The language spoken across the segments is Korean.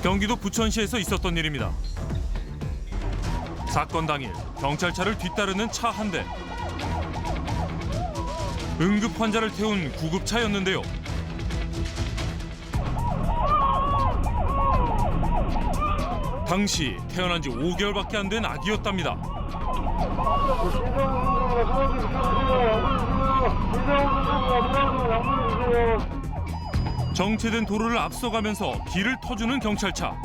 경기도 부천시에서 있었던 일입니다. 사건 당일 경찰차를 뒤따르는 차 한 대. 응급 환자를 태운 구급차였는데요. 당시 태어난 지 5개월밖에 안 된 아기였답니다. 정체된 도로를 앞서가면서 길을 터주는 경찰차.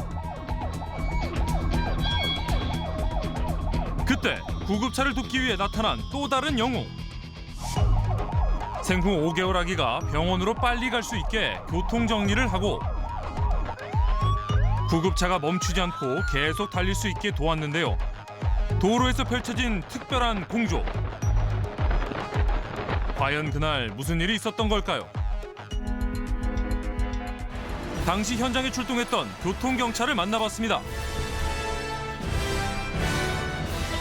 그때 구급차를 돕기 위해 나타난 또 다른 영웅. 생후 5개월 아기가 병원으로 빨리 갈 수 있게 교통 정리를 하고 구급차가 멈추지 않고 계속 달릴 수 있게 도왔는데요. 도로에서 펼쳐진 특별한 공조. 과연 그날 무슨 일이 있었던 걸까요? 당시 현장에 출동했던 교통경찰을 만나봤습니다.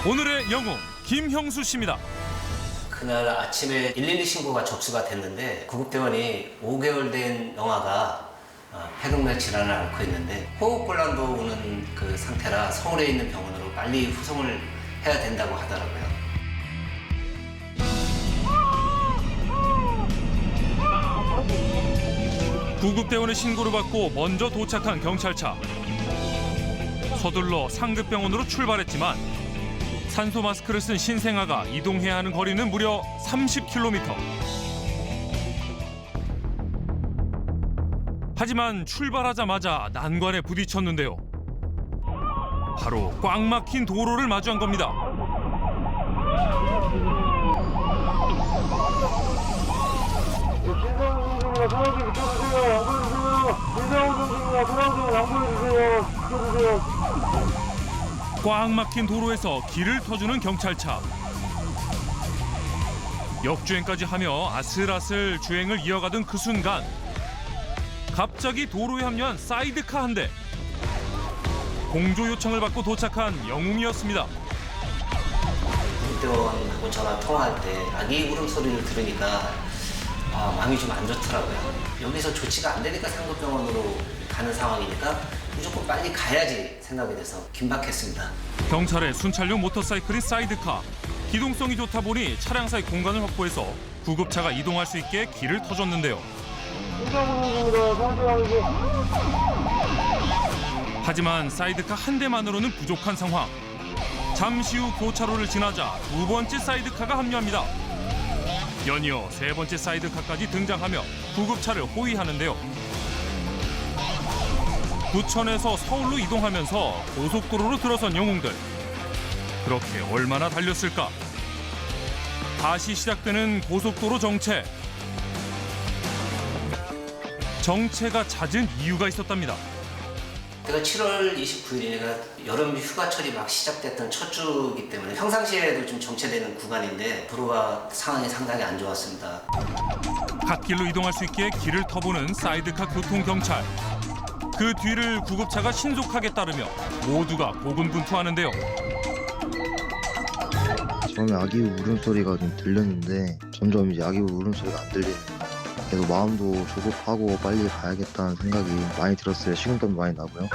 오늘의 영웅 김형수 씨입니다. 그날 아침에 112 신고가 접수가 됐는데 구급대원이 5개월 된 영아가 폐동맥 질환을 앓고 있는데 호흡곤란도 오는 그 상태라 서울에 있는 병원으로 빨리 후송을 해야 된다고 하더라고요. 구급대원의 신고를 받고 먼저 도착한 경찰차. 서둘러 상급병원으로 출발했지만 산소 마스크를 쓴 신생아가 이동해야 하는 거리는 무려 30km. 하지만 출발하자마자 난관에 부딪혔는데요. 바로 꽉 막힌 도로를 마주한 겁니다. 꽉 막힌 도로에서 길을 터주는 경찰차. 역주행까지 하며 아슬아슬 주행을 이어가던 그 순간 갑자기 도로에 합류한 사이드카 한 대. 공조 요청을 받고 도착한 영웅이었습니다. 구급대원하고 전화 통화할 때 아기 울음소리를 들으니까 마음이 좀 안 좋더라고요. 여기서 조치가 안 되니까 상급병원으로 가는 상황이니까 무조건 빨리 가야지 생각이 돼서 긴박했습니다. 경찰의 순찰용 모터사이클인 사이드카. 기동성이 좋다 보니 차량 사이 공간을 확보해서 구급차가 이동할 수 있게 길을 터줬는데요. 하지만 사이드카 한 대만으로는 부족한 상황. 잠시 후 교차로를 지나자 두 번째 사이드카가 합류합니다. 연이어 세 번째 사이드카까지 등장하며 구급차를 호위하는데요. 부천에서 서울로 이동하면서 고속도로로 들어선 영웅들. 그렇게 얼마나 달렸을까? 다시 시작되는 고속도로 정체. 정체가 잦은 이유가 있었답니다. 제가 7월 29일이니까 여름 휴가철이 막 시작됐던 첫 주이기 때문에 평상시에도 좀 정체되는 구간인데 도로가 상황이 상당히 안 좋았습니다. 갓길로 이동할 수 있게 길을 터보는 사이드카 교통경찰. 그 뒤를 구급차가 신속하게 따르며 모두가 고군분투하는데요. 처음에 아기 울음소리가 좀 들렸는데 점점 이제 아기 울음소리가 안 들리는 거예요. 계속 마음도 조급하고 빨리 가야겠다는 생각이 많이 들었어요. 식은땀도 많이 나고요.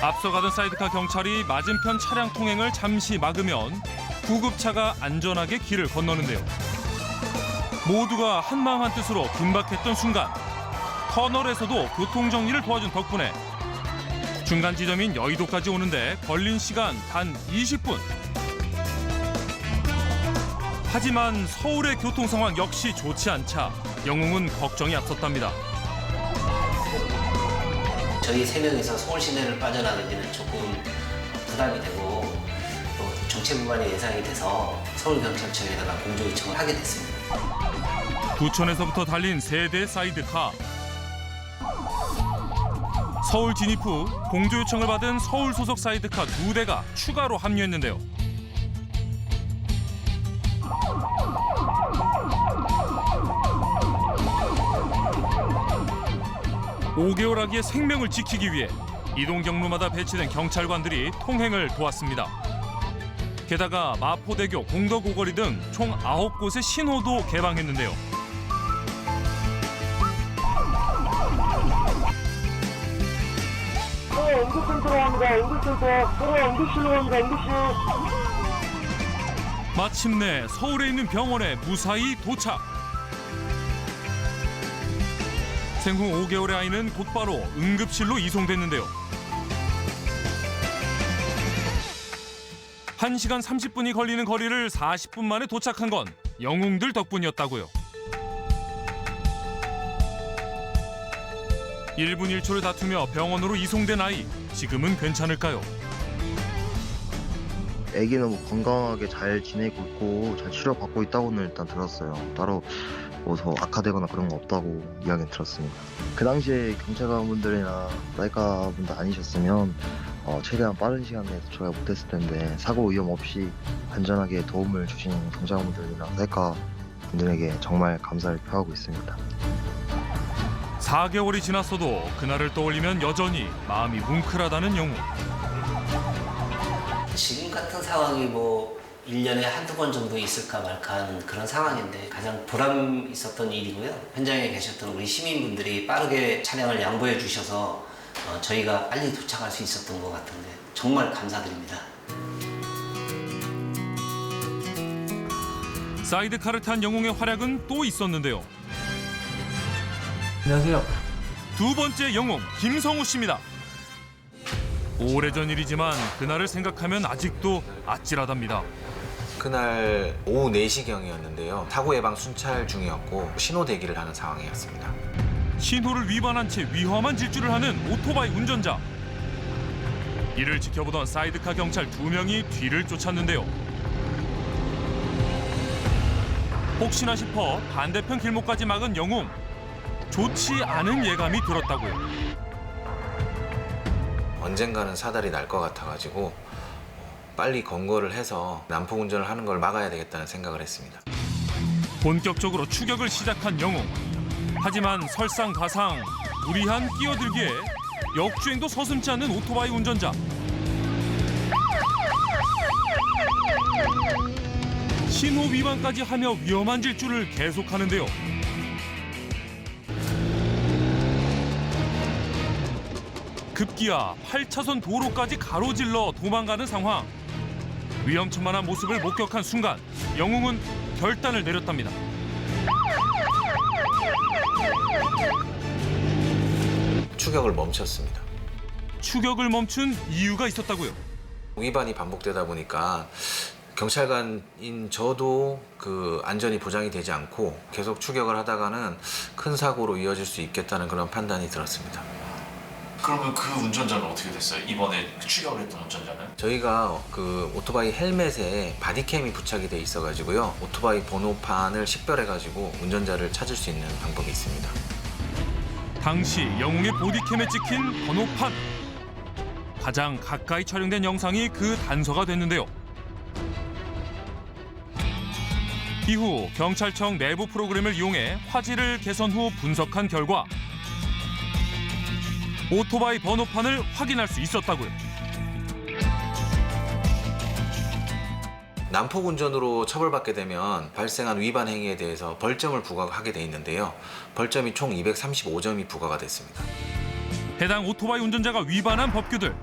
앞서가던 사이드카 경찰이 맞은편 차량 통행을 잠시 막으면 구급차가 안전하게 길을 건너는데요. 모두가 한마음 한뜻으로 긴박했던 순간 터널에서도 교통정리를 도와준 덕분에 중간 지점인 여의도까지 오는데 걸린 시간 단 20분. 하지만 서울의 교통 상황 역시 좋지 않자 영웅은 걱정이 앞섰답니다. 저희 3명이서 서울 시내를 빠져나가기는 조금 부담이 되고 또 정체 구간이 예상이 돼서 서울경찰청에다가 공조 요청을 하게 됐습니다. 부천에서부터 달린 세대 사이드카. 서울 진입 후 공조 요청을 받은 서울 소속 사이드카 2대가 추가로 합류했는데요. 5개월 아기의 생명을 지키기 위해 이동 경로마다 배치된 경찰관들이 통행을 도왔습니다. 게다가 마포대교, 공덕오거리 등 총 9곳의 신호도 개방했는데요. 응급센터로 갑니다. 응급센터. 서로 응급실로 갑니다. 응급실. 마침내 서울에 있는 병원에 무사히 도착. 생후 5개월의 아이는 곧바로 응급실로 이송됐는데요. 1시간 30분이 걸리는 거리를 40분 만에 도착한 건 영웅들 덕분이었다고요. 1분 1초를 다투며 병원으로 이송된 아이, 지금은 괜찮을까요? 아기는 뭐 건강하게 잘 지내고 있고 잘 치료받고 있다고는 일단 들었어요. 따로 뭐 더 악화되거나 그런 거 없다고 이야기는 들었습니다. 그 당시에 경찰관분들이나 사이카분들 아니셨으면 최대한 빠른 시간 내에 도착을 못했을 텐데 사고 위험 없이 안전하게 도움을 주신 경찰관분들이나 사이카분들에게 정말 감사를 표하고 있습니다. 4개월이 지났어도 그날을 떠올리면 여전히 마음이 뭉클하다는 영웅. 지금 같은 상황이 뭐 1년에 한두 번 정도 있을까 말까 하는 그런 상황인데 가장 보람 있었던 일이고요. 현장에 계셨던 우리 시민분들이 빠르게 차량을 양보해 주셔서 저희가 빨리 도착할 수 있었던 것 같은데 정말 감사드립니다. 사이드카를 탄 영웅의 활약은 또 있었는데요. 안녕하세요. 두 번째 영웅 김성우 씨입니다. 오래전 일이지만 그날을 생각하면 아직도 아찔하답니다. 그날 오후 4시경이었는데요. 사고 예방 순찰 중이었고 신호 대기를 하는 상황이었습니다. 신호를 위반한 채 위험한 질주를 하는 오토바이 운전자. 이를 지켜보던 사이드카 경찰 2명이 뒤를 쫓았는데요. 혹시나 싶어 반대편 길목까지 막은 영웅. 좋지 않은 예감이 들었다고요. 언젠가는 사달이 날 것 같아가지고 빨리 검거를 해서 난폭 운전을 하는 걸 막아야 되겠다는 생각을 했습니다. 본격적으로 추격을 시작한 영웅. 하지만 설상가상 무리한 끼어들기에 역주행도 서슴지 않는 오토바이 운전자. 신호 위반까지 하며 위험한 질주를 계속하는데요. 급기야 8차선 도로까지 가로질러 도망가는 상황. 위험천만한 모습을 목격한 순간 영웅은 결단을 내렸답니다. 추격을 멈췄습니다. 추격을 멈춘 이유가 있었다고요. 위반이 반복되다 보니까 경찰관인 저도 그 안전이 보장이 되지 않고 계속 추격을 하다가는 큰 사고로 이어질 수 있겠다는 그런 판단이 들었습니다. 그러면 그 운전자는 어떻게 됐어요? 이번에 추격을 했던 운전자는? 저희가 그 오토바이 헬멧에 바디캠이 부착이 돼 있어가지고요. 오토바이 번호판을 식별해가지고 운전자를 찾을 수 있는 방법이 있습니다. 당시 영웅의 보디캠에 찍힌 번호판. 가장 가까이 촬영된 영상이 그 단서가 됐는데요. 이후 경찰청 내부 프로그램을 이용해 화질을 개선 후 분석한 결과 오토바이 번호판을 확인할 수 있었다고요. 난폭 운전으로 처벌받게 되면 발생한 위반 행위에 대해서 벌점을 부과하게 돼 있는데요. 벌점이 총 235점이 부과가 됐습니다. 해당 오토바이 운전자가 위반한 법규들.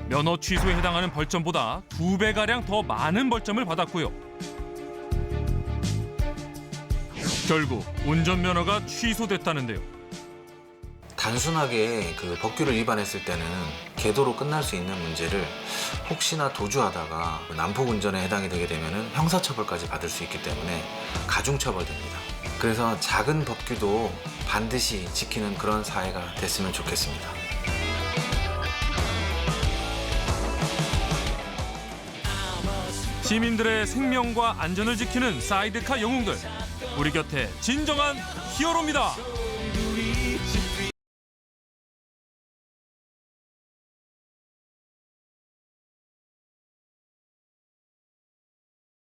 면허 취소에 해당하는 벌점보다 2배가량 더 많은 벌점을 받았고요. 결국 운전면허가 취소됐다는데요. 단순하게 그 법규를 위반했을 때는 계도로 끝날 수 있는 문제를 혹시나 도주하다가 난폭 운전에 해당이 되게 되면 형사처벌까지 받을 수 있기 때문에 가중처벌됩니다. 그래서 작은 법규도 반드시 지키는 그런 사회가 됐으면 좋겠습니다. 시민들의 생명과 안전을 지키는 사이드카 영웅들. 우리 곁에 진정한 히어로입니다.